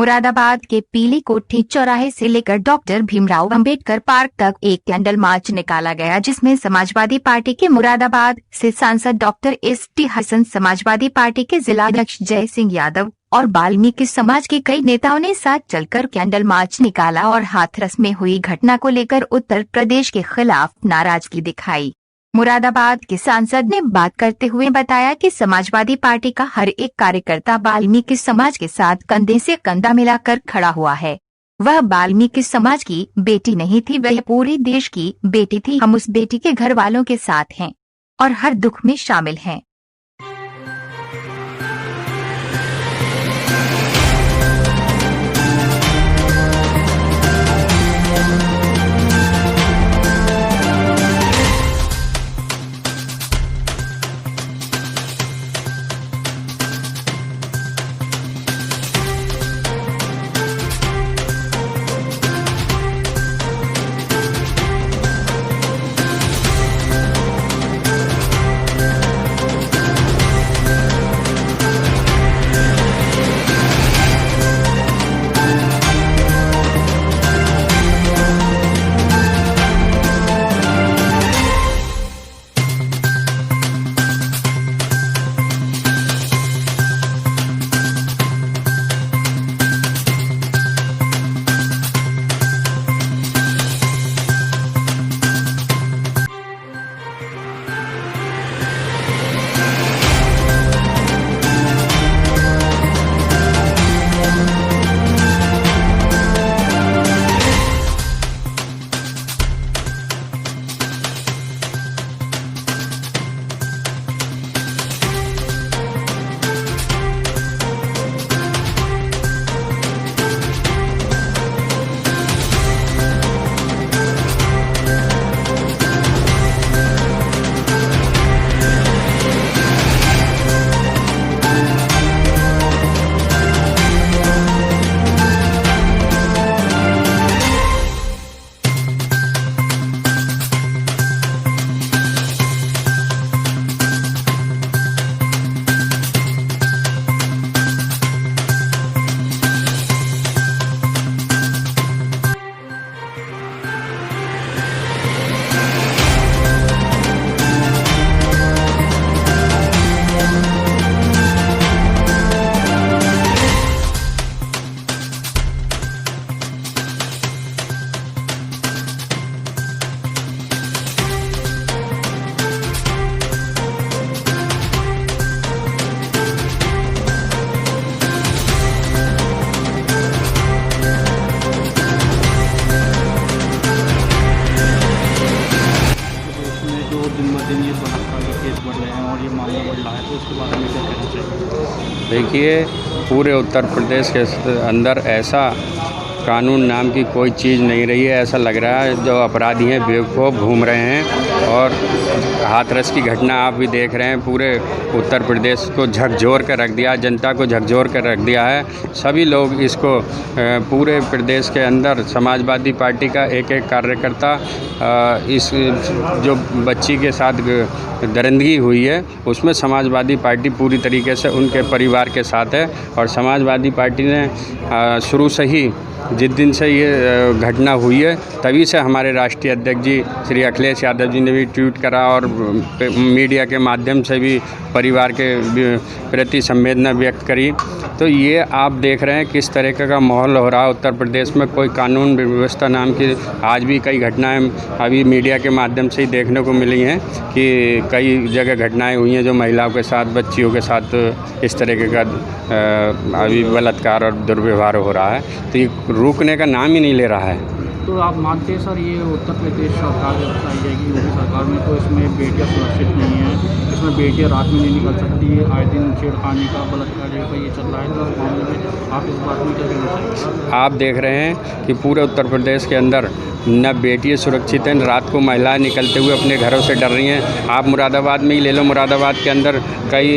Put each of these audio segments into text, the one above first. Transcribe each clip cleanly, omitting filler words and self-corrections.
मुरादाबाद के पीली कोठी चौराहे से लेकर डॉक्टर भीमराव अंबेडकर पार्क तक एक कैंडल मार्च निकाला गया, जिसमें समाजवादी पार्टी के मुरादाबाद से सांसद doctor S T. Hasan, Samajwadi party के जिला अध्यक्ष जय सिंह यादव और वाल्मीकि समाज के कई नेताओं ने साथ चलकर कैंडल मार्च निकाला और हाथरस में हुई घटना को लेकर उत्तर प्रदेश के खिलाफ नाराजगी दिखाई। मुरादाबाद के सांसद ने बात करते हुए बताया कि समाजवादी पार्टी का हर एक कार्यकर्ता वाल्मीकि समाज के साथ कंधे से कंधा मिलाकर खड़ा हुआ है। वह वाल्मीकि समाज की बेटी नहीं थी, वह पूरे देश की बेटी थी। हम उस बेटी के घर वालों के साथ हैं और हर दुख में शामिल हैं। देखिए, पूरे उत्तर प्रदेश के अंदर ऐसा कानून नाम की कोई चीज़ नहीं रही है। ऐसा लग रहा है जो अपराधी हैं बेवकूफ़ घूम रहे हैं और हाथरस की घटना आप भी देख रहे हैं। पूरे उत्तर प्रदेश को झकझोर कर रख दिया, जनता को झकझोर कर रख दिया है। सभी लोग इसको पूरे प्रदेश के अंदर समाजवादी पार्टी का एक एक कार्यकर्ता इस जो बच्ची के साथ दरिंदगी हुई है उसमें समाजवादी पार्टी पूरी तरीके से उनके परिवार के साथ है। और समाजवादी पार्टी ने शुरू से ही जिस दिन से ये घटना हुई है तभी से हमारे राष्ट्रीय अध्यक्ष जी श्री अखिलेश यादव जी ने भी ट्वीट करा और मीडिया के माध्यम से भी परिवार के प्रति संवेदना व्यक्त करी। तो ये आप देख रहे हैं किस तरीके का माहौल हो रहा है उत्तर प्रदेश में। कोई कानून व्यवस्था नाम की आज भी कई घटनाएं अभी मीडिया के माध्यम से ही देखने को मिली हैं कि कई जगह घटनाएं हुई हैं जो महिलाओं के साथ, बच्चियों के साथ इस तरीके का अभी बलात्कार और दुर्व्यवहार हो रहा है। तो ये रुकने का नाम ही नहीं ले रहा है। तो आप मानते हैं सर, ये उत्तर प्रदेश सरकार जब आई जाएगी योगी सरकार में तो इसमें बेटियां सुरक्षित नहीं हैं, इसमें बेटियां रात में नहीं निकल सकती है, आए दिन छेड़खानी का, बलात्कार का ये चल रहा है। तो मामले में आप इस बात में क्या कहना चाहेंगे? आप देख रहे हैं कि पूरे उत्तर प्रदेश के अंदर न बेटियाँ सुरक्षित हैं, रात को महिलाएं निकलते हुए अपने घरों से डर रही हैं। आप मुरादाबाद में ही ले लो, मुरादाबाद के अंदर कई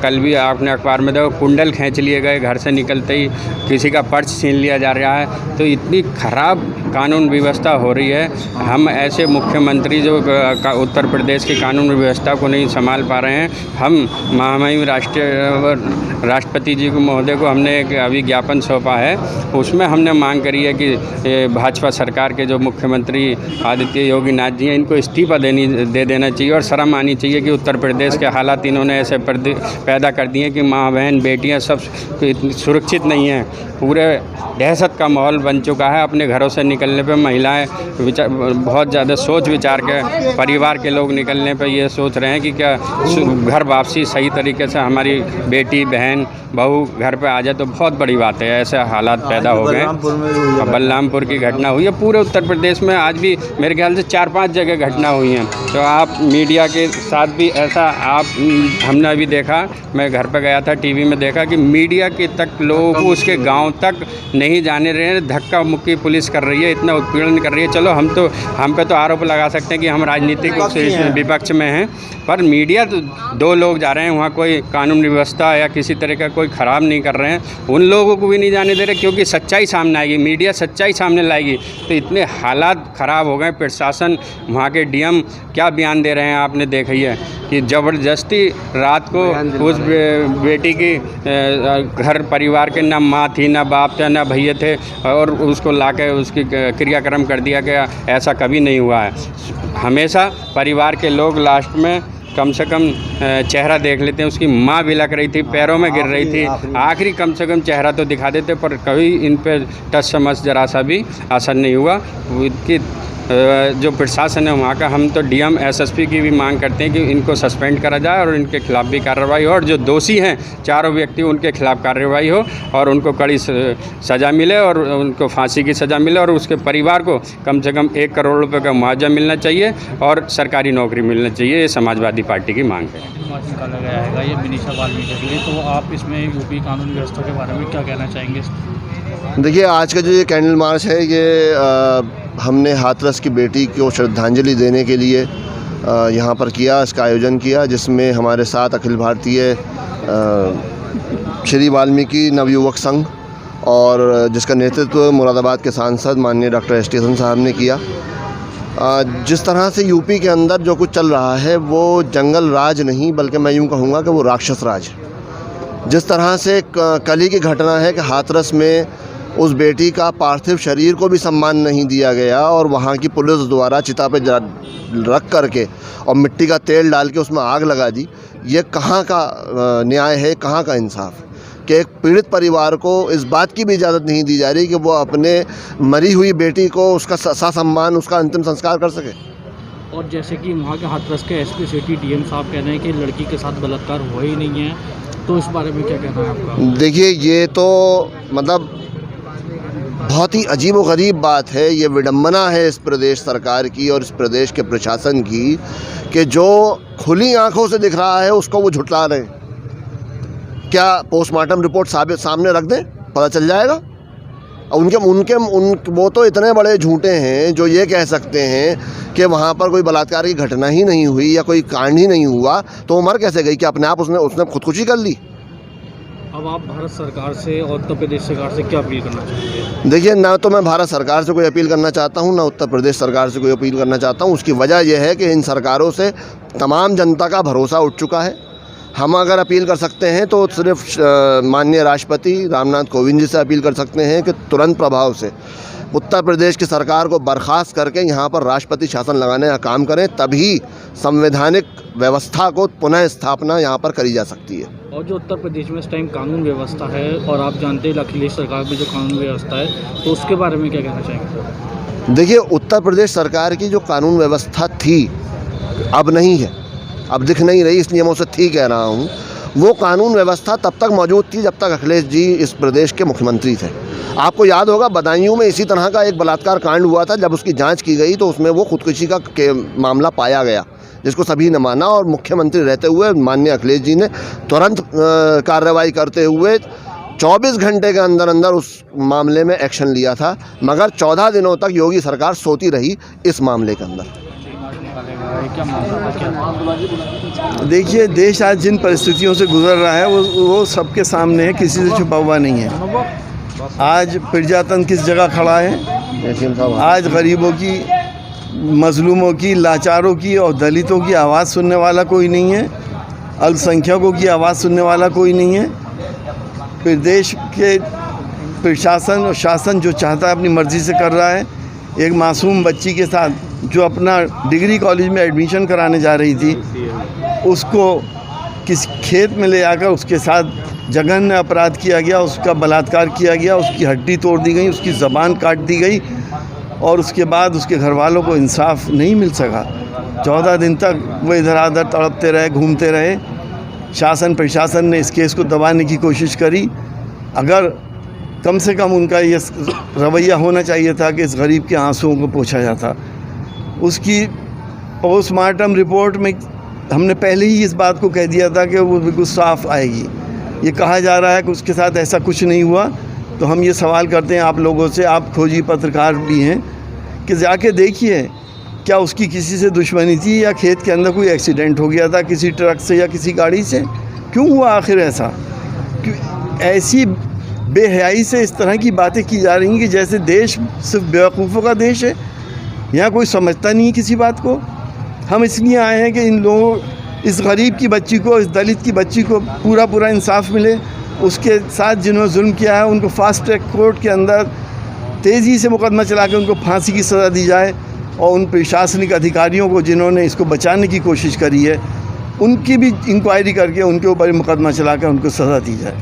कल भी आपने अखबार में देखो कुंडल खींच लिए गए, घर से निकलते ही किसी का पर्स छीन लिया जा रहा है। तो इतनी ख़राब कानून व्यवस्था हो रही है। हम ऐसे मुख्यमंत्री जो उत्तर प्रदेश की कानून व्यवस्था को नहीं संभाल पा रहे हैं, हम महामहिम राष्ट्रपति जी को महोदय को हमने एक अभी ज्ञापन सौंपा है। उसमें हमने मांग करी है कि भाजपा सरकार के जो मुख्यमंत्री आदित्य योगी नाथ जी हैं, इनको इस्तीफा दे देना चाहिए और शर्म आनी चाहिए कि उत्तर प्रदेश के हालात इन्होंने ऐसे पैदा कर दिए कि माँ बहन बेटियाँ सब सुरक्षित नहीं हैं। पूरे दहशत का माहौल बन चुका है। अपने घरों से निकलने पे महिलाएं बहुत ज़्यादा सोच विचार के, परिवार के लोग निकलने पे ये सोच रहे हैं कि क्या घर वापसी सही तरीके से हमारी बेटी बहन बहू घर पे आ जाए तो बहुत बड़ी बात है। ऐसे हालात पैदा हो गए। बलरामपुर की घटना हुई है। पूरे उत्तर प्रदेश में आज भी मेरे ख्याल से 4-5 जगह घटना हुई हैं। तो आप मीडिया के साथ भी ऐसा हमने अभी देखा, मैं घर पे गया था, टीवी में देखा कि मीडिया के तक लोगों को उसके गांव तक नहीं जाने रहे हैं। धक्का मुक्की पुलिस कर रही है, इतना उत्पीड़न कर रही है। चलो हम पे तो आरोप लगा सकते हैं कि हम राजनीतिक विपक्ष में हैं, पर मीडिया तो 2 लोग जा रहे हैं वहाँ, कोई कानून व्यवस्था या किसी तरह का कोई ख़राब नहीं कर रहे हैं, उन लोगों को भी नहीं जाने दे रहे, क्योंकि सच्चाई सामने आएगी, मीडिया सच्चाई सामने लाएगी। तो इतने हालात ख़राब हो गए। प्रशासन वहाँ के डीएम क्या बयान दे रहे हैं आपने देखा ही है कि ज़बरदस्ती रात को उस बेटी की घर परिवार के ना माँ थी, ना बाप थे, ना भैया थे, और उसको लाके उसकी क्रियाक्रम कर दिया गया। ऐसा कभी नहीं हुआ है। हमेशा परिवार के लोग लास्ट में कम से कम चेहरा देख लेते हैं। उसकी माँ बिलख रही थी, पैरों में गिर रही थी, आखिरी कम से कम चेहरा तो दिखा देते, पर कभी इन पे टच समझ जरा सा भी असर नहीं हुआ। इनकी जो प्रशासन है वहाँ का, हम तो डीएम एसएसपी की भी मांग करते हैं कि इनको सस्पेंड करा जाए और इनके खिलाफ भी कार्रवाई हो, और जो दोषी हैं 4 व्यक्ति उनके खिलाफ कार्रवाई हो और उनको कड़ी सज़ा मिले और उनको फांसी की सज़ा मिले, और उसके परिवार को कम से कम 1 करोड़ रुपए का मुआवजा मिलना चाहिए और सरकारी नौकरी मिलना चाहिए। ये समाजवादी पार्टी की मांग है। निकाला गया है ये विनीशा वाल्मीकि के लिए, तो आप इसमें यूपी कानून व्यवस्था के बारे में क्या कहना चाहेंगे? देखिए, आज का जो ये कैंडल मार्च है, ये हमने हाथरस की बेटी को श्रद्धांजलि देने के लिए यहाँ पर किया, इसका आयोजन किया, जिसमें हमारे साथ अखिल भारतीय श्री वाल्मीकि नवयुवक संघ और जिसका नेतृत्व मुरादाबाद के सांसद माननीय डॉक्टर एस टी हसन साहब ने किया। जिस तरह से यूपी के अंदर जो कुछ चल रहा है वो जंगल राज नहीं, बल्कि मैं यूँ कहूँगा कि वो राक्षस राज। जिस तरह से कल ही की घटना है कि हाथरस में उस बेटी का पार्थिव शरीर को भी सम्मान नहीं दिया गया और वहाँ की पुलिस द्वारा चिता पे रख करके और मिट्टी का तेल डाल के उसमें आग लगा दी। ये कहाँ का न्याय है, कहाँ का इंसाफ कि एक पीड़ित परिवार को इस बात की भी इजाज़त नहीं दी जा रही कि वो अपने मरी हुई बेटी को उसका ससम्मान उसका अंतिम संस्कार कर सके। और जैसे कि वहाँ के हाथरस के एसपी सिटी डीएम साहब कह रहे हैं कि लड़की के साथ बलात्कार हुआ ही नहीं है, तो इस बारे में क्या कहना है आपका? देखिए, ये तो मतलब बहुत ही अजीब व गरीब बात है। ये विडंबना है इस प्रदेश सरकार की और इस प्रदेश के प्रशासन की कि जो खुली आंखों से दिख रहा है उसको वो झुठला रहे हैं। क्या पोस्टमार्टम रिपोर्ट सामने रख दें, पता चल जाएगा? वो तो इतने बड़े झूठे हैं जो ये कह सकते हैं कि वहाँ पर कोई बलात्कार की घटना ही नहीं हुई या कोई कांड ही नहीं हुआ, तो वो मर कैसे गई? कि अपने आप उसने खुदकुशी कर ली? अब आप भारत सरकार से और उत्तर प्रदेश सरकार से क्या अपील करना चाहते हैं? देखिए, ना तो मैं भारत सरकार से कोई अपील करना चाहता हूँ, ना उत्तर प्रदेश सरकार से कोई अपील करना चाहता हूँ। उसकी वजह यह है कि इन सरकारों से तमाम जनता का भरोसा उठ चुका है। हम अगर अपील कर सकते हैं तो सिर्फ माननीय राष्ट्रपति रामनाथ कोविंद जी से अपील कर सकते हैं कि तुरंत प्रभाव से उत्तर प्रदेश की सरकार को बर्खास्त करके यहाँ पर राष्ट्रपति शासन लगाने का काम करें, तभी संवैधानिक व्यवस्था को पुनः स्थापना यहाँ पर करी जा सकती है। और जो उत्तर प्रदेश में इस टाइम कानून व्यवस्था है, और आप जानते हैं अखिलेश सरकार में जो कानून व्यवस्था है, तो उसके बारे में क्या कहना चाहेंगे? देखिए, उत्तर प्रदेश सरकार की जो कानून व्यवस्था थी अब नहीं है, अब दिख नहीं रही, इसलिए मैं उसे थी कह रहा हूँ। वो कानून व्यवस्था तब तक मौजूद थी जब तक अखिलेश जी इस प्रदेश के मुख्यमंत्री थे। आपको याद होगा, बदायूं में इसी तरह का एक बलात्कार कांड हुआ था। जब उसकी जांच की गई तो उसमें वो खुदकुशी का मामला पाया गया, जिसको सभी ने माना, और मुख्यमंत्री रहते हुए माननीय अखिलेश जी ने तुरंत कार्रवाई करते हुए 24 घंटे के अंदर अंदर उस मामले में एक्शन लिया था। मगर 14 दिनों तक योगी सरकार सोती रही इस मामले के अंदर। देखिए, देश आज जिन परिस्थितियों से गुजर रहा है वो सबके सामने है, किसी से छुपा हुआ नहीं है। आज प्रजातंत्र किस जगह खड़ा है? एसीएम साहब आज गरीबों की, मजलूमों की, लाचारों की और दलितों की आवाज़ सुनने वाला कोई नहीं है। अल्पसंख्यकों की आवाज़ सुनने वाला कोई नहीं है। प्रदेश के प्रशासन और शासन जो चाहता है अपनी मर्ज़ी से कर रहा है। एक मासूम बच्ची के साथ जो अपना डिग्री कॉलेज में एडमिशन कराने जा रही थी, उसको किस खेत में ले जाकर उसके साथ जघन्य अपराध किया गया, उसका बलात्कार किया गया, उसकी हड्डी तोड़ दी गई, उसकी ज़बान काट दी गई और उसके बाद उसके घर वालों को इंसाफ नहीं मिल सका। 14 दिन तक वो इधर उधर तड़पते रहे, घूमते रहे। शासन प्रशासन ने इस केस को दबाने की कोशिश करी। अगर कम से कम उनका ये रवैया होना चाहिए था कि इस गरीब के आंसुओं को पोंछा जाता। उसकी पोस्टमार्टम रिपोर्ट में हमने पहले ही इस बात को कह दिया था कि वो बिल्कुल साफ आएगी। ये कहा जा रहा है कि उसके साथ ऐसा कुछ नहीं हुआ, तो हम ये सवाल करते हैं आप लोगों से, आप खोजी पत्रकार भी हैं, कि जाके देखिए क्या उसकी किसी से दुश्मनी थी या खेत के अंदर कोई एक्सीडेंट हो गया था किसी ट्रक से या किसी गाड़ी से? क्यों हुआ आखिर ऐसा? ऐसी बेहयाई से इस तरह की बातें की जा रही हैं कि जैसे देश सिर्फ बेवकूफ़ों का देश है। यहाँ कोई समझता नहीं है किसी बात को। हम इसलिए आए हैं कि इन लोगों, इस गरीब की बच्ची को, इस दलित की बच्ची को पूरा इंसाफ मिले। उसके साथ जिन्होंने जुल्म किया है उनको फास्ट ट्रैक कोर्ट के अंदर तेज़ी से मुकदमा चला के उनको फांसी की सज़ा दी जाए और उन प्रशासनिक अधिकारियों को जिन्होंने इसको बचाने की कोशिश करी है उनकी भी इंक्वायरी करके उनके ऊपर मुकदमा चला कर उनको सज़ा दी जाए।